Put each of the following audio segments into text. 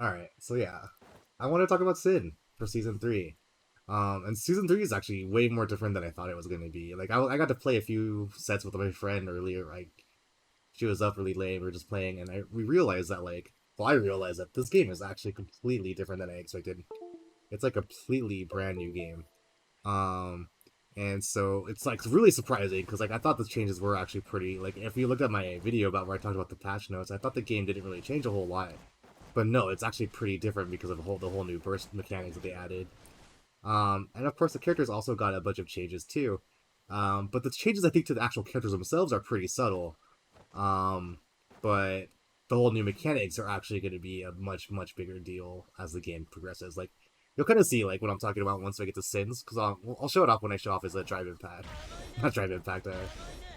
Alright, so yeah. I want to talk about Sin for Season 3. And Season 3 is actually way more different than I thought it was going to be. Like, I got to play a few sets with my friend earlier. Like, she was up really late, we were just playing, and we realized that, like, well, I realized that this game is actually completely different than I expected. It's like a completely brand new game. Um, and so it's like really surprising because like I thought the changes were actually pretty. Like if you looked at my video about where I talked about the patch notes, I thought the game didn't really change a whole lot. But no, it's actually pretty different because of the whole new burst mechanics that they added. And of course the characters also got a bunch of changes too. But the changes I think to the actual characters themselves are pretty subtle. Um, but the whole new mechanics are actually going to be a much bigger deal as the game progresses. Like you'll kind of see like what I'm talking about once I get to Sins, because I'll show it off when I show off as a drive impact, not drive impact,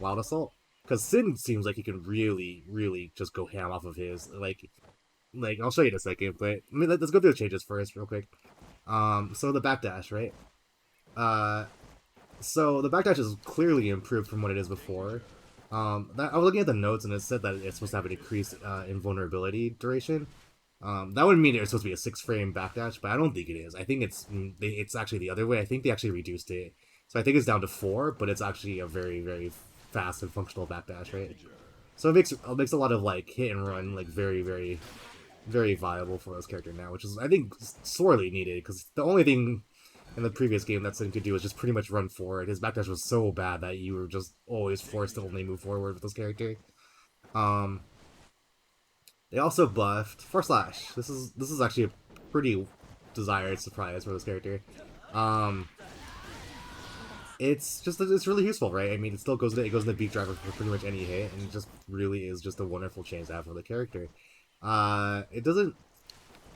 wild assault. Because Sin seems like he can really just go ham off of his like I'll show you in a second, but let's go through the changes first real quick. So the backdash, right? Uh, so the backdash is clearly improved from what it is before. I was looking at the notes and it said that it's supposed to have an increased invulnerability duration. That would mean it's supposed to be a 6 frame backdash, but I don't think it is. I think it's actually the other way. I think they actually reduced it, so I think it's down to 4, but it's actually a very fast and functional backdash, right? So it makes a lot of like hit and run like very viable for this character now, which is I think sorely needed because the only thing in the previous game that Sin could do was just pretty much run forward. His backdash was so bad that you were just always forced to only move forward with this character. Um, they also buffed Force Slash. This is actually a pretty desired surprise for this character. Um, it's really useful, right? I mean, it goes in the beat driver for pretty much any hit, and it just really is just a wonderful change to have for the character. It doesn't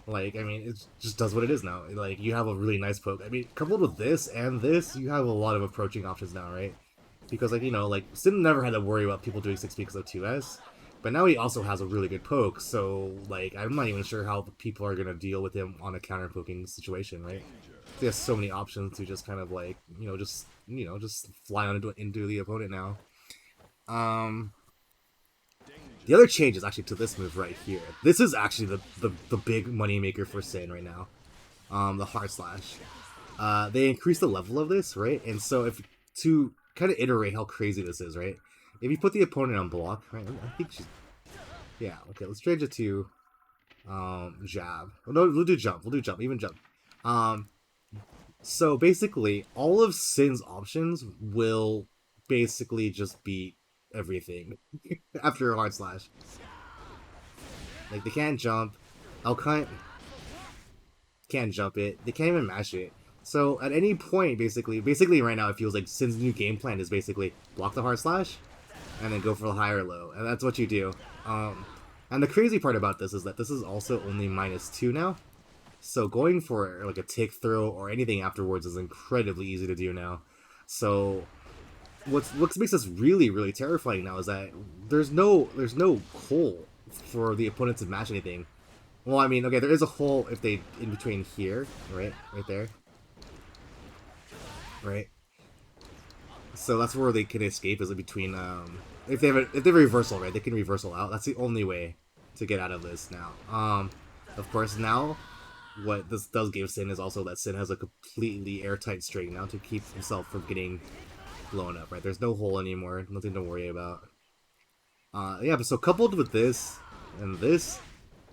like, I mean, it just does what it is now. Like, you have a really nice poke. I mean, coupled with this and this, you have a lot of approaching options now, right? Because, like, like, Sin never had to worry about people doing 6 because of 2S, but now he also has a really good poke, so, like, I'm not even sure how people are going to deal with him on a counter poking situation, right? He has so many options to just kind of, like, just fly on into the opponent now. Um, the other change is actually to this move right here. This is actually the big money maker for Sin right now. The hard slash. They increase the level of this, right? And so if to kind of iterate how crazy this is, right? If you put the opponent on block, right? I think she's yeah. Okay, let's change it to jab. Oh, no, we'll do jump. We'll do jump. Even jump. Um, so basically, all of Sin's options will basically just beat everything after a hard slash. Like they can't jump. Alkine can't jump it. They can't even mash it. So at any point, basically right now, it feels like Sin's new game plan is basically block the hard slash, and then go for the high or low, and that's what you do. And the crazy part about this is that this is also only -2 now. So going for like a tick throw or anything afterwards is incredibly easy to do now. So what makes this really terrifying now is that there's no hole for the opponent to match anything. Well, I mean, okay, there is a hole if they in between here, right there, right. So that's where they can escape is in between. If they have a reversal, right, they can reversal out. That's the only way to get out of this now. Of course, now what this does give Sin is also that Sin has a completely airtight string now to keep himself from getting blown up. Right, there's no hole anymore, nothing to worry about. Yeah, but so coupled with this and this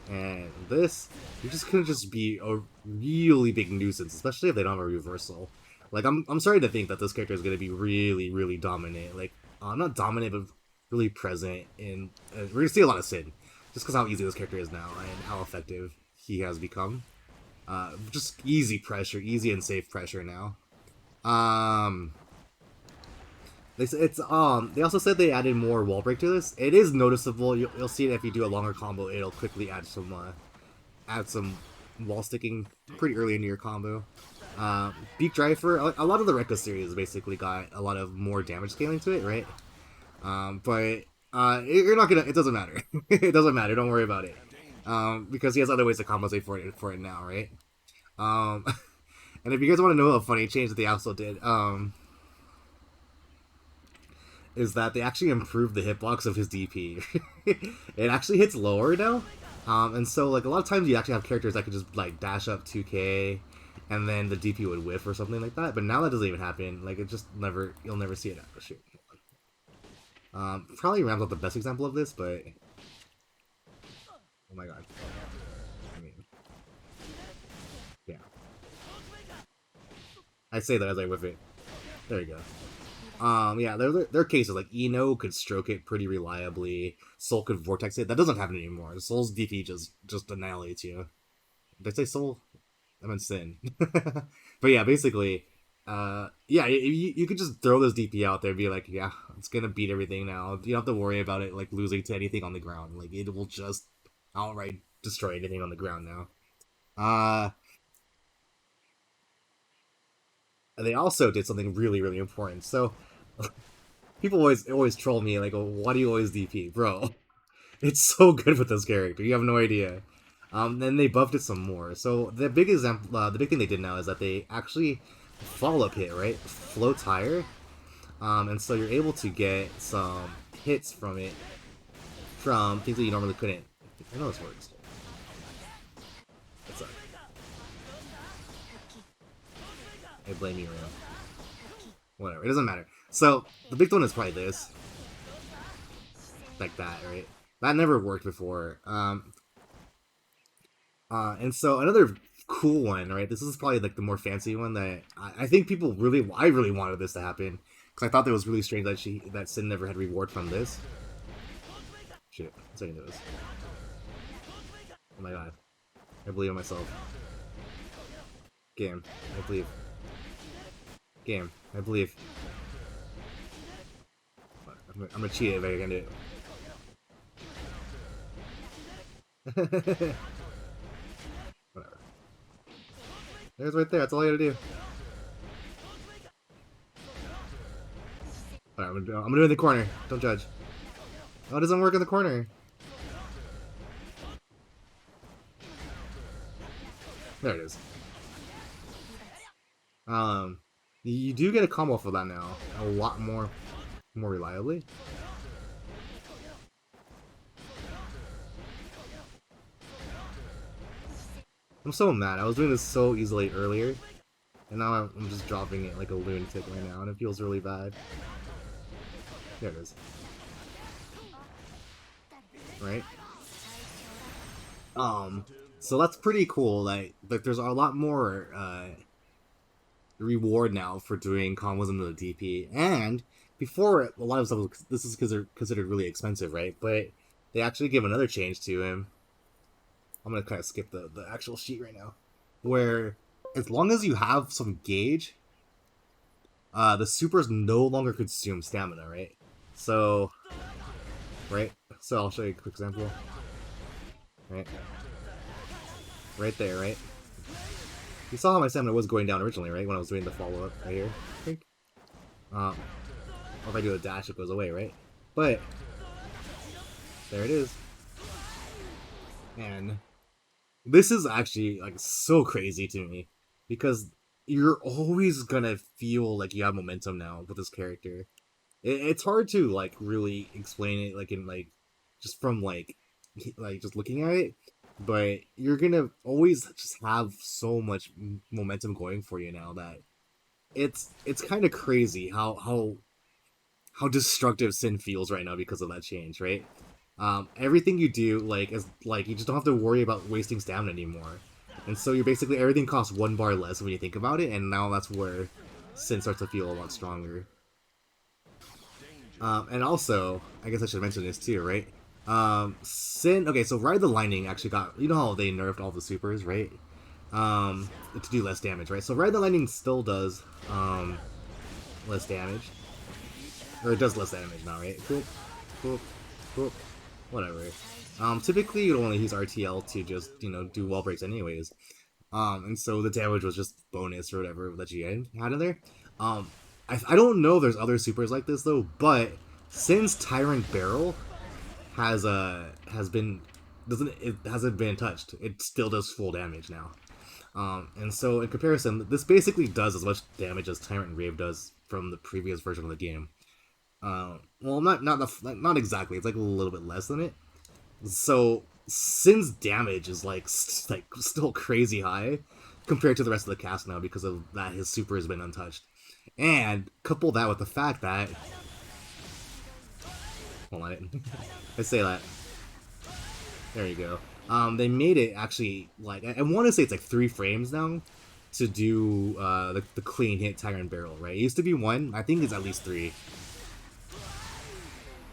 and this, you're just gonna just be a really big nuisance, especially if they don't have a reversal. Like, I'm sorry to think that this character is gonna be really dominant. Like, not dominant, but really present. And we're gonna see a lot of Sin, just because how easy this character is now and how effective he has become. Just easy pressure, easy and safe pressure now. Um, they also said they added more wall break to this. It is noticeable. You'll see it if you do a longer combo. It'll quickly add some wall sticking pretty early into your combo. Beak Driver, a lot of the Rekka series basically got a lot of more damage scaling to it, right? But you're not gonna. It doesn't matter. It doesn't matter. Don't worry about it. Because he has other ways to compensate for it now, right? Um, and if you guys want to know a funny change that they also did, is that they actually improved the hitbox of his DP. It actually hits lower now. And so like a lot of times you actually have characters that could just like dash up 2k, and then the DP would whiff or something like that. But now that doesn't even happen. Like it just never, you'll never see it. Oh, shoot. Probably Ram's not the best example of this, but oh my god. I mean, yeah. I say that as I whiff it. There you go. Yeah, there are cases like Eno could stroke it pretty reliably. Soul could vortex it. That doesn't happen anymore. Soul's DP just annihilates you. Did I say Soul? I meant Sin. But yeah, basically, yeah, you could just throw this DP out there and be like, yeah, it's gonna beat everything now. You don't have to worry about it like losing to anything on the ground. Like it will just outright destroy anything on the ground now. Uh, they also did something really really important. So people always troll me like, oh, why do you always DP, bro? It's so good with this character. You have no idea. Then they buffed it some more. So the big example, the big thing they did now is that they actually follow up hit, right? Floats higher. And so you're able to get some hits from it from things that you normally couldn't. I know this works. That sucks. I blame you, Ram. Whatever, it doesn't matter. So the big one is probably this, like that, right? That never worked before. And so another cool one, right? This is probably like the more fancy one that I think people really, I really wanted this to happen because I thought that was really strange that Sin never had reward from this. Shit, what's I gonna do this? Oh my god, I believe in myself. Game, I believe. Game, I believe. I'm gonna cheat it if I can do it. Whatever. There's right there. That's all I gotta do. Alright, I'm gonna do it in the corner. Don't judge. Oh, it doesn't work in the corner. There it is. You do get a combo for that now. A lot more reliably. I'm so mad. I was doing this so easily earlier, and now I'm just dropping it like a lunatic right now, and it feels really bad. There it is. Right? So that's pretty cool. Like there's a lot more reward now for doing combos into the DP, and before a lot of stuff, this is considered really expensive, right? But they actually give another change to him. I'm gonna kind of skip the actual sheet right now, where as long as you have some gauge, the supers no longer consume stamina, right? So, right. So I'll show you a quick example. Right, right there, right. You saw how my stamina was going down originally, right? When I was doing the follow up right here, I think. Or if I do a dash, it goes away, right? But there it is, and this is actually like so crazy to me because you're always gonna feel like you have momentum now with this character. It's hard to like really explain it like in like just from like just looking at it, but you're gonna always just have so much momentum going for you now that it's kind of crazy how destructive Sin feels right now because of that change, right? Everything you do, like, is like you just don't have to worry about wasting stamina anymore, and so you're basically everything costs 1 bar less when you think about it, and now that's where Sin starts to feel a lot stronger. And also, I guess I should mention this too, right? Sin. Okay, so Ride the Lightning actually got. You know how they nerfed all the supers, right? To do less damage, right? So Ride the Lightning still does less damage, or it does less damage now, right? Cool, cool, cool. Whatever. Typically you'd only use RTL to just, do wall breaks anyways. And so the damage was just bonus or whatever that you had in there. I don't know if there's other supers like this though, but since Tyrant Barrel has been hasn't been touched, it still does full damage now. And so in comparison, this basically does as much damage as Tyrant Rave does from the previous version of the game. Well, not exactly. It's like a little bit less than it. So Sin's damage is like still crazy high compared to the rest of the cast now because of that his super has been untouched. And couple that with the fact that hold on, I say that there you go. They made it actually like I want to say it's like 3 frames now to do the clean hit Tyrant Barrel, right? It used to be 1. I think it's at least 3.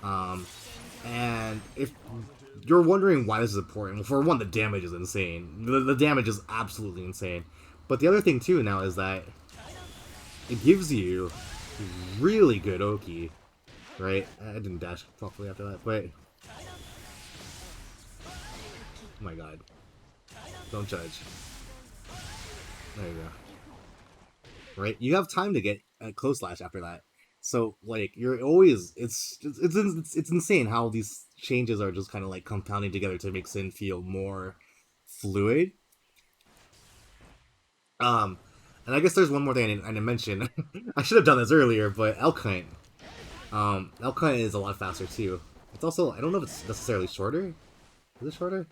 Um, and if you're wondering why this is important, well, for one, the damage is insane. The damage is absolutely insane. But the other thing too now is that it gives you really good Oki, right? I didn't dash properly after that, but oh my god, don't judge. There you go. Right, you have time to get a close slash after that. So like you're always it's insane how these changes are just kind of like compounding together to make Sin feel more fluid. Um, and I guess there's one more thing I didn't mention. I should have done this earlier, but Elk Hunt. Elk Hunt is a lot faster too. It's also I don't know if it's necessarily shorter. Is it shorter?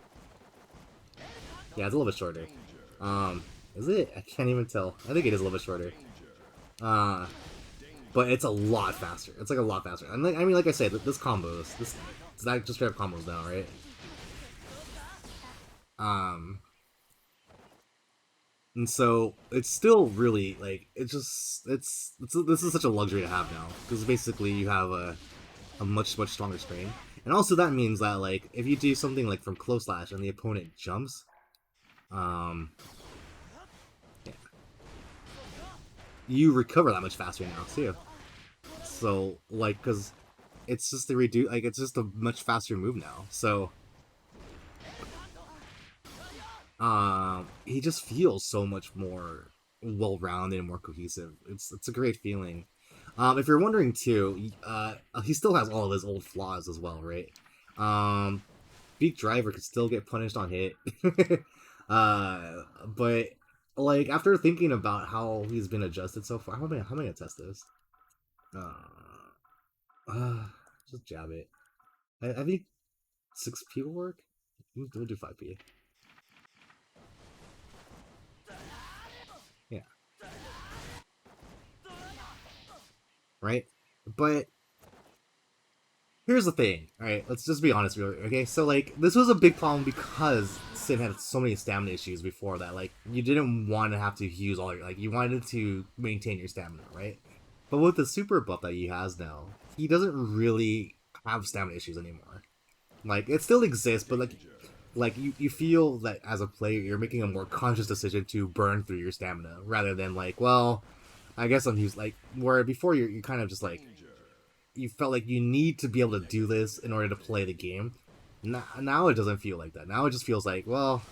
Yeah, it's a little bit shorter. Is it? I can't even tell. I think it is a little bit shorter. Uh, but it's a lot faster. It's like a lot faster. And like, I mean, like I said, this combos, this it's not just straight up combos now, right? Um, and so it's still really like it's just this is such a luxury to have now because basically you have a much stronger screen, and also that means that like if you do something like from close slash and the opponent jumps, um, yeah, you recover that much faster now too. So like because it's just the reduce like it's just a much faster move now. So he just feels so much more well-rounded and more cohesive. It's a great feeling. If you're wondering too, he still has all of his old flaws as well, right? Um, Beak Driver could still get punished on hit, but like after thinking about how he's been adjusted so far, how am I gonna test this? Uh, just jab it. I think 6P will work. We'll do 5P. Yeah, right. But here's the thing, alright? Let's just be honest, really. Okay, so like this was a big problem because Sin had so many stamina issues before that. Like you didn't want to have to use all your like you wanted to maintain your stamina, right? But with the super buff that he has now, he doesn't really have stamina issues anymore. Like it still exists, but like you feel that as a player you're making a more conscious decision to burn through your stamina rather than like, well, I guess I'm used like where before you're kind of just like you felt like you need to be able to do this in order to play the game. Now it doesn't feel like that. Now it just feels like, well,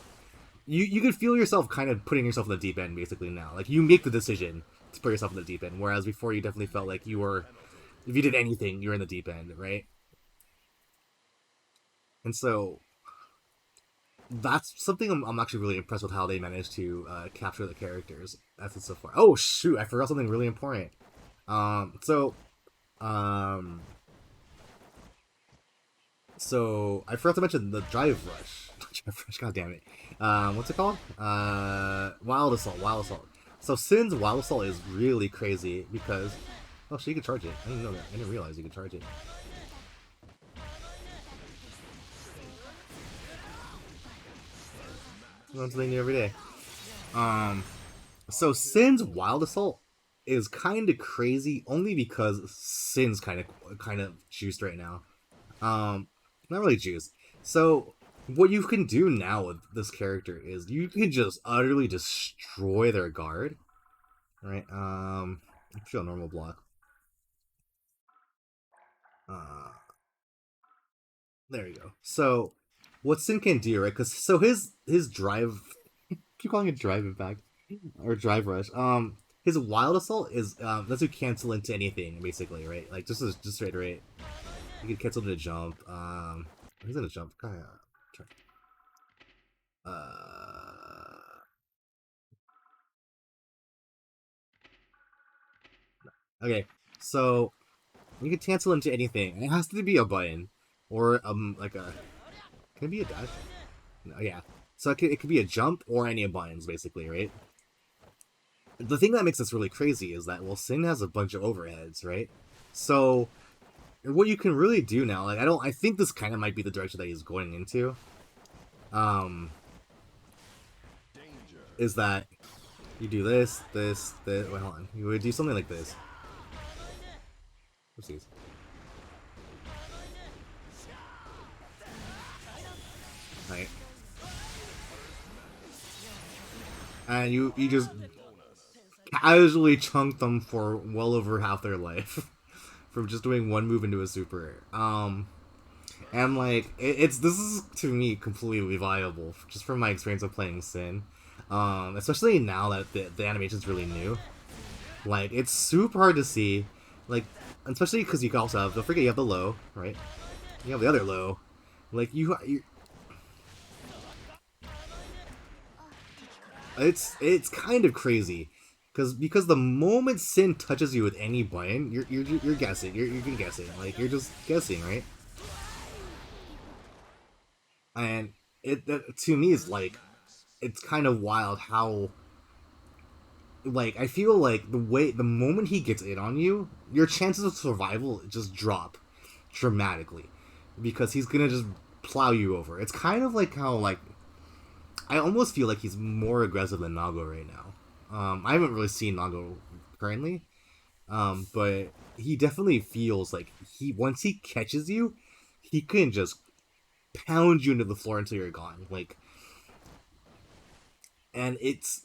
you can feel yourself kind of putting yourself in the deep end basically now. Like you make the decision to put yourself in the deep end, whereas before you definitely felt like you were, if you did anything, you're in the deep end, right? And so that's something I'm actually really impressed with how they managed to capture the characters as it's so far. Oh shoot, I forgot something really important. So um, So I forgot to mention the Drive Rush. Drive Rush, god damn it. What's it called? Wild Assault. Wild Assault. So Sin's Wild Assault is really crazy because oh, so you can charge it. I didn't know that. I didn't realize you could charge it. Learn something new every day. Um, so Sin's Wild Assault is kind of crazy only because Sin's kind of juiced right now. Um, Not really juice. So what you can do now with this character is you can just utterly destroy their guard. Right? Feel normal block. Uh, there you go. So what Sin can do, right? Because so his drive, keep calling it drive impact or drive rush. His wild assault is lets you cancel into anything basically, right? Like just straight right. You can cancel into jump. He's gonna jump. God, uh, okay, so you can cancel into anything. It has to be a button or like a. Can it be a dash? Yeah. So it could be a jump or any buttons, basically, right? The thing that makes this really crazy is that, well, Sin has a bunch of overheads, right? So what you can really do now, like I think this kind of might be the direction that he's going into, um, is that you do this. Wait, hold on. You would do something like this. Oopsies. Right. And you just casually chunk them for well over half their life from just doing one move into a super. And like it's this is to me completely viable just from my experience of playing Sin, especially now that the animation's really new. Like it's super hard to see, like especially because you also have, don't forget, you have the low, right? You have the other low, like you it's kind of crazy because the moment Sin touches you with any button, you're guessing, you're guessing, like you're just guessing, right? And to me is like it's kind of wild how, like, I feel like the moment he gets in on you, your chances of survival just drop dramatically because he's gonna just plow you over. It's kind of like how, like, I almost feel like he's more aggressive than Nago right now. I haven't really seen Nago currently, but he definitely feels like he once he catches you, he can just pound you into the floor until you're gone. Like, and it's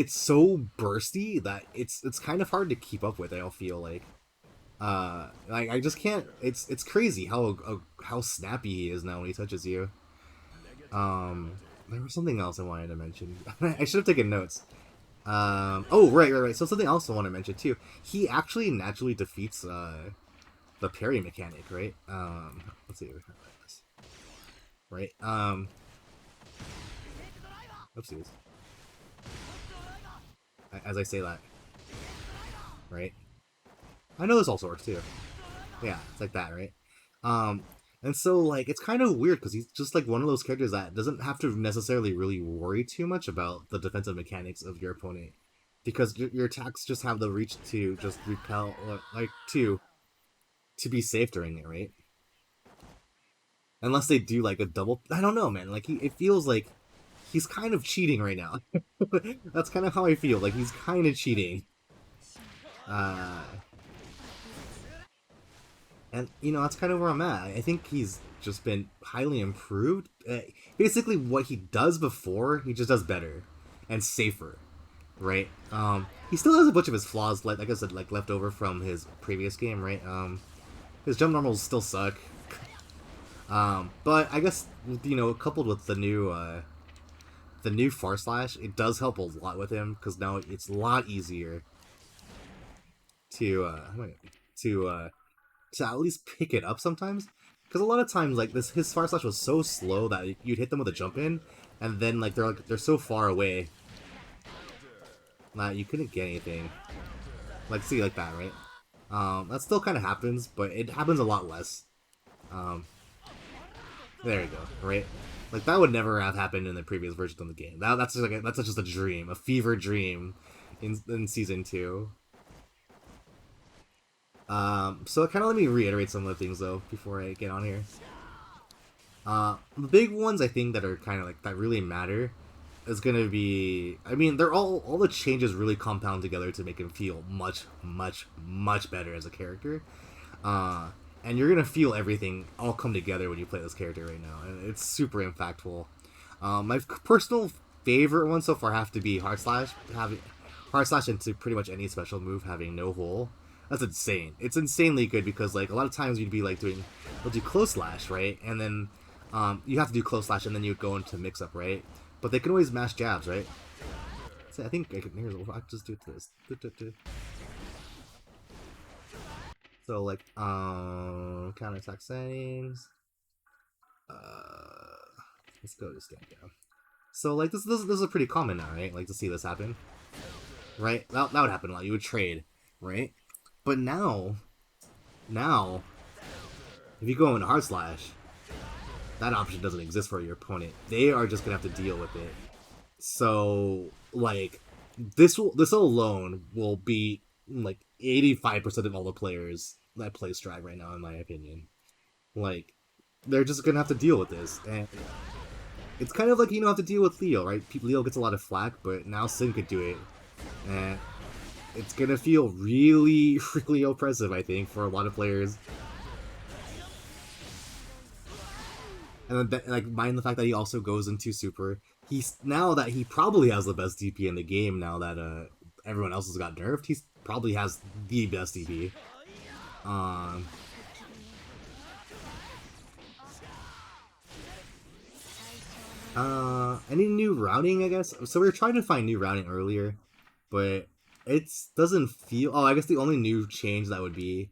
so bursty that it's kind of hard to keep up with. I don't feel like I just can't. It's crazy how snappy he is now when he touches you. There was something else I wanted to mention. I should have taken notes. Oh, right. So something else I want to mention too. He actually naturally defeats the parry mechanic, right? Let's see. Right. Oopsies. As I say that, right? I know this also works too. Yeah, it's like that, right? Um, and so like it's kind of weird because he's just like one of those characters that doesn't have to necessarily really worry too much about the defensive mechanics of your opponent, because your attacks just have the reach to just repel, like to be safe during it, right? Unless they do like a double. I don't know, man. Like it feels like he's kind of cheating right now. That's kind of how I feel. Like he's kind of cheating. Uh, and that's kind of where I'm at. I think he's just been highly improved. Basically, what he does before, he just does better and safer, right? He still has a bunch of his flaws, like I said, like left over from his previous game, right? His jump normals still suck. But I guess coupled with the new far slash, it does help a lot with him because now it's a lot easier to to uh, to at least pick it up sometimes. Because a lot of times, like this, his fire slash was so slow that you'd hit them with a jump in, and then they're so far away that you couldn't get anything. Like see like that, right? That still kind of happens, but it happens a lot less. Um, there you go, right? Like that would never have happened in the previous version of the game. That's just that's just a dream, a fever dream, in season 2. So kind of let me reiterate some of the things though before I get on here. The big ones I think that are kind of like that really matter is gonna be. I mean, they're all the changes really compound together to make him feel much, much, much better as a character. Uh, and you're gonna feel everything all come together when you play this character right now, and it's super impactful. My personal favorite one so far have to be hard slash into pretty much any special move having no hole. That's insane. It's insanely good because like a lot of times you'd be like you'll do close slash, right, and then you have to do close slash and then you go into mix up, right, but they can always mash jabs, right. So I think I'll just do this. So like counter attack settings. Uh, let's go to stand down. So like this is pretty common now, right? Like to see this happen, right? That would happen a lot. You would trade, right? But now, if you go into hard slash, that option doesn't exist for your opponent. They are just gonna have to deal with it. So like this alone will beat like 85% of all the players that play Strike right now, in my opinion. Like they're just gonna have to deal with this, and it's kind of like you don't have to deal with Leo, right? Leo gets a lot of flack, but now Sin could do it, and it's gonna feel really, really oppressive, I think, for a lot of players. And then, like, mind the fact that he also goes into Super. He's now that he probably has the best DP in the game. Now that everyone else has got nerfed, he probably has the best DP. Um, any new routing? I guess. So we were trying to find new routing earlier, but it doesn't feel. Oh, I guess the only new change that would be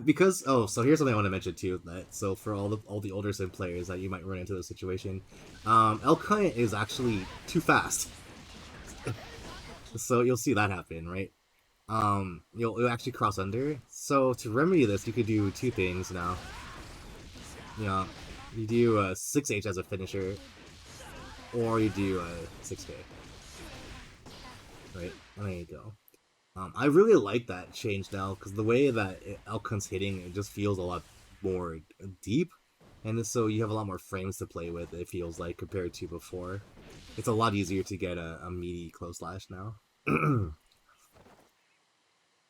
because so here's something I want to mention too. That so for all the older sim players that you might run into this situation, Elkhunt is actually too fast. So you'll see that happen, right? You'll actually cross under. So to remedy this, you could do two things now. You know, you do 6H as a finisher, or you do 6K. Right, and there you go. I really like that change now because the way that Elkhunt's hitting, it just feels a lot more deep, and so you have a lot more frames to play with. It feels like compared to before, it's a lot easier to get a meaty close slash now.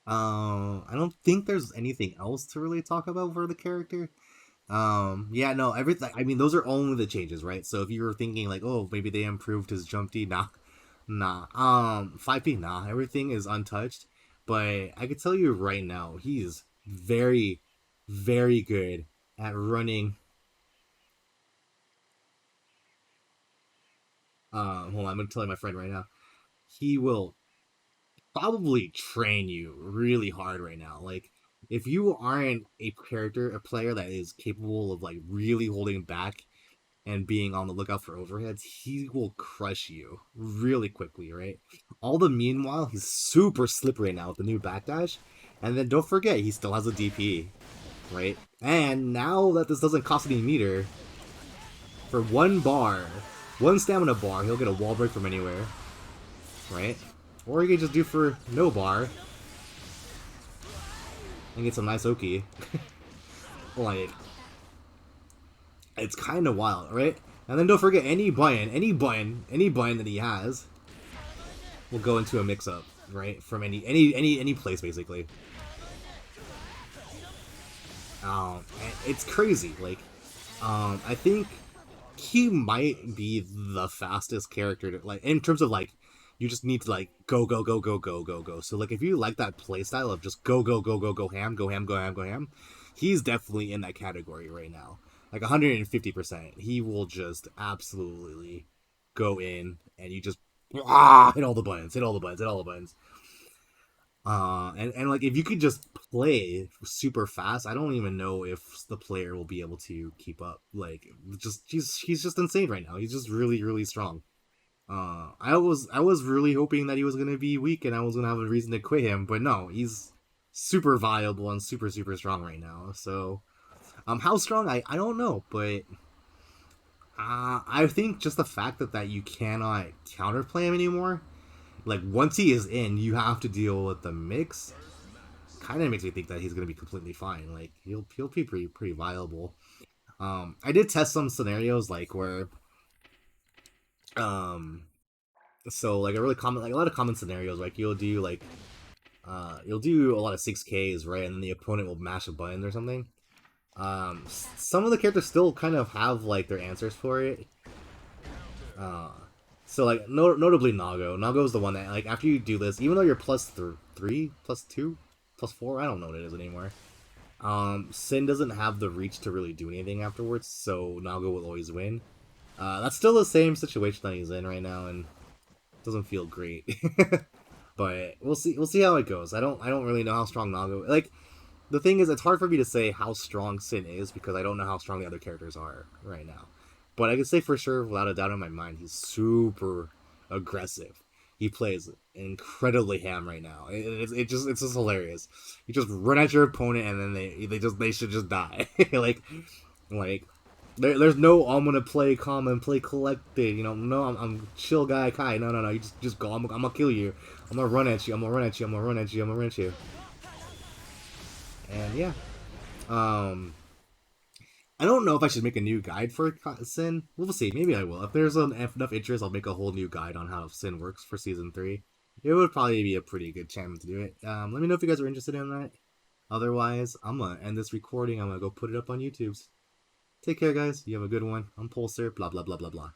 I don't think there's anything else to really talk about for the character. Yeah, no, everything. I mean, those are only the changes, right? So if you were thinking like, oh, maybe they improved his jump D, nah, nah. 5P, nah. Everything is untouched. But I can tell you right now, he is very, very good at running. Hold on, I'm gonna tell my friend right now. He will probably train you really hard right now. Like, if you aren't a player that is capable of like really holding back and being on the lookout for overheads, he will crush you really quickly, right? All the meanwhile, he's super slippery now with the new backdash. And then don't forget, he still has a DP, right? And now that this doesn't cost any meter, for one bar, one stamina bar, he'll get a wall break from anywhere, right? Or he can just do for no bar and get some nice Oki. Like, it's kind of wild, right? And then don't forget any button that he has will go into a mix-up, right? From any place basically. It's crazy. Like, I think he might be the fastest character to, like, in terms of like, you just need to like go go go go go go go. So like if you like that playstyle of just go go go go go ham go ham go ham go ham, he's definitely in that category right now. Like 150%. He will just absolutely go in and you just hit all the buttons, hit all the buttons, hit all the buttons. And like if you could just play super fast, I don't even know if the player will be able to keep up. Like just he's just insane right now. He's just really really strong. I was really hoping that he was gonna be weak and I was gonna have a reason to quit him, but no, he's super viable and super super strong right now. So, how strong I don't know, but I think just the fact that you cannot counterplay him anymore, like once he is in, you have to deal with the mix. Kind of makes me think that he's gonna be completely fine. Like he'll be pretty viable. I did test some scenarios like where um so like a really common like a lot of common scenarios like you'll do a lot of 6Ks, right, and then the opponent will mash a button or something. Some of the characters still kind of have like their answers for it. uh so like notably Nago is the one that like after you do this, even though you're plus 3 plus 2 plus 4, I don't know what it is anymore, Sin doesn't have the reach to really do anything afterwards, so Nago will always win. That's still the same situation that he's in right now, and doesn't feel great. But we'll see. We'll see how it goes. I don't really know how strong Nago. Like the thing is, it's hard for me to say how strong Sin is because I don't know how strong the other characters are right now. But I can say for sure, without a doubt in my mind, he's super aggressive. He plays incredibly ham right now. It's just hilarious. You just run at your opponent and then they should just die. like There's no I'm gonna play calm and play collected. No, I'm chill guy Kai. No, no, no. You just go. I'm gonna kill you. I'm gonna run at you. I'm gonna run at you. I'm gonna run at you. I'm gonna run at you. And yeah, um, I don't know if I should make a new guide for Sin. We'll see. Maybe I will. If there's enough interest, I'll make a whole new guide on how Sin works for season 3. It would probably be a pretty good channel to do it. Let me know if you guys are interested in that. Otherwise, I'm gonna end this recording. I'm gonna go put it up on YouTube. Take care, guys. You have a good one. I'm Pulsar. Blah blah blah blah blah.